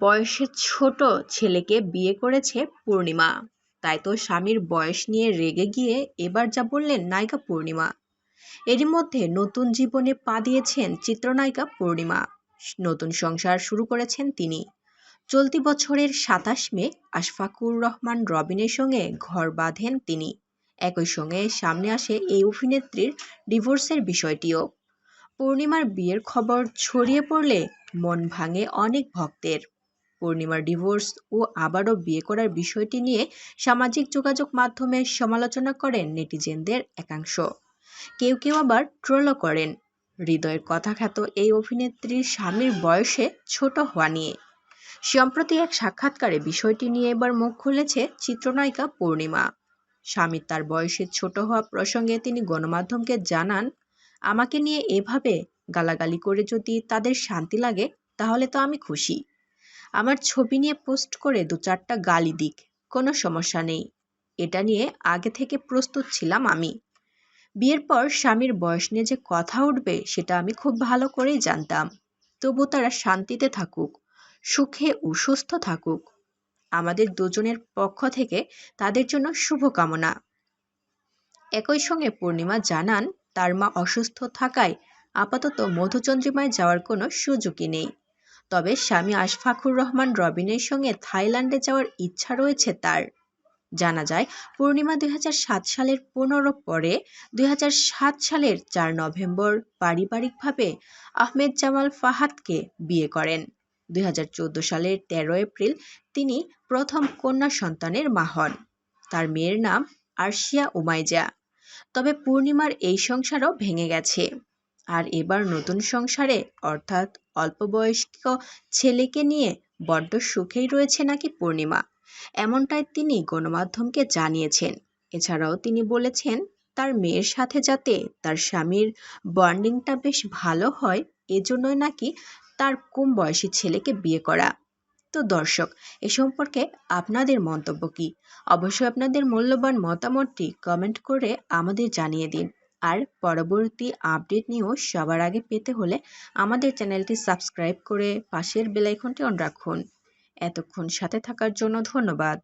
বয়সে ছোট ছেলেকে বিয়ে করেছে পূর্ণিমা। তাই তো স্বামীর বয়স নিয়ে রেগে গিয়ে এবার যা বললেন নায়িকা পূর্ণিমা। এরই মধ্যে নতুন জীবনে পা দিয়েছেন চিত্রনায়িকা পূর্ণিমা। নতুন সংসার শুরু করেছেন তিনি। চলতি বছরের ২৭ মে আশফাকুর রহমান রবিনের সঙ্গে ঘর বাঁধেন তিনি। একই সঙ্গে সামনে আসে এই অভিনেত্রীর ডিভোর্সের বিষয়টিও। পূর্ণিমার বিয়ের খবর ছড়িয়ে পড়লে মন ভাঙে অনেক ভক্তের। পূর্ণিমার ডিভোর্স ও আবারও বিয়ে করার বিষয়টি নিয়ে সামাজিক যোগাযোগ মাধ্যমে সমালোচনা করেন নেটিজেনদের একাংশ। কেউ কেউ আবার ট্রোলও করেন হৃদয়ের কথাখ্যাত এই অভিনেত্রীর স্বামীর বয়সে ছোট হওয়া নিয়ে। সম্প্রতি এক সাক্ষাৎকারে বিষয়টি নিয়ে এবার মুখ খুলেছে চিত্রনায়িকা পূর্ণিমা। স্বামী তার বয়সে ছোট হওয়া প্রসঙ্গে তিনি গণমাধ্যমকে জানান, আমাকে নিয়ে এভাবে গালাগালি করে যদি তাদের শান্তি লাগে তাহলে তো আমি খুশি। আমার ছবি নিয়ে পোস্ট করে ২-৪টা গালি দিক, কোনো সমস্যা নেই। এটা নিয়ে আগে থেকে প্রস্তুত ছিলাম আমি। বিয়ের পর স্বামীর বয়স নিয়ে যে কথা উঠবে সেটা আমি খুব ভালো করেই জানতাম। তবু তারা শান্তিতে থাকুক, সুখে ও সুস্থ থাকুক। আমাদের দুজনের পক্ষ থেকে তাদের জন্য শুভকামনা। একই সঙ্গে পূর্ণিমা জানান, তার মা অসুস্থ থাকায় আপাতত মধুচন্দ্রিমায় যাওয়ার কোনো সুযোগই নেই। তবে স্বামী আশফাকুর রহমান রবিনের সঙ্গে থাইল্যান্ডে যাওয়ার ইচ্ছা রয়েছে তার। জানা যায়, পূর্ণিমা ২০০৭ সালের ১৫ পরে ২০০৭ সালের ৪ নভেম্বর পারিবারিকভাবে আহমেদ জামাল ফাহাদকে বিয়ে করেন। ২০১৪ সালের ১৩ এপ্রিল তিনি প্রথম কন্যা সন্তানের মা হন। তার মেয়ের নাম আরশিয়া উমাইজা। তবে পূর্ণিমার এই সংসারও ভেঙে গেছে। আর এবার নতুন সংসারে অর্থাৎ অল্প বয়স্ক ছেলেকে নিয়ে বড্ড সুখেই রয়েছে নাকি পূর্ণিমা, এমনটাই তিনি গণমাধ্যমকে জানিয়েছেন। এছাড়াও তিনি বলেছেন, তার মেয়ের সাথে যাতে তার স্বামীর বন্ডিংটা বেশ ভালো হয় এজন্যই নাকি তার কম বয়সী ছেলেকে বিয়ে করা। তো দর্শক, এ সম্পর্কে আপনাদের মন্তব্য কি? অবশ্যই আপনাদের মূল্যবান মতামতটি কমেন্ট করে আমাদের জানিয়ে দিন। আর পরবর্তী আপডেট নিয়েও সবার আগে পেতে হলে আমাদের চ্যানেলটি সাবস্ক্রাইব করে পাশের বেল আইকনটি অন রাখুন। এতক্ষণ সাথে থাকার জন্য ধন্যবাদ।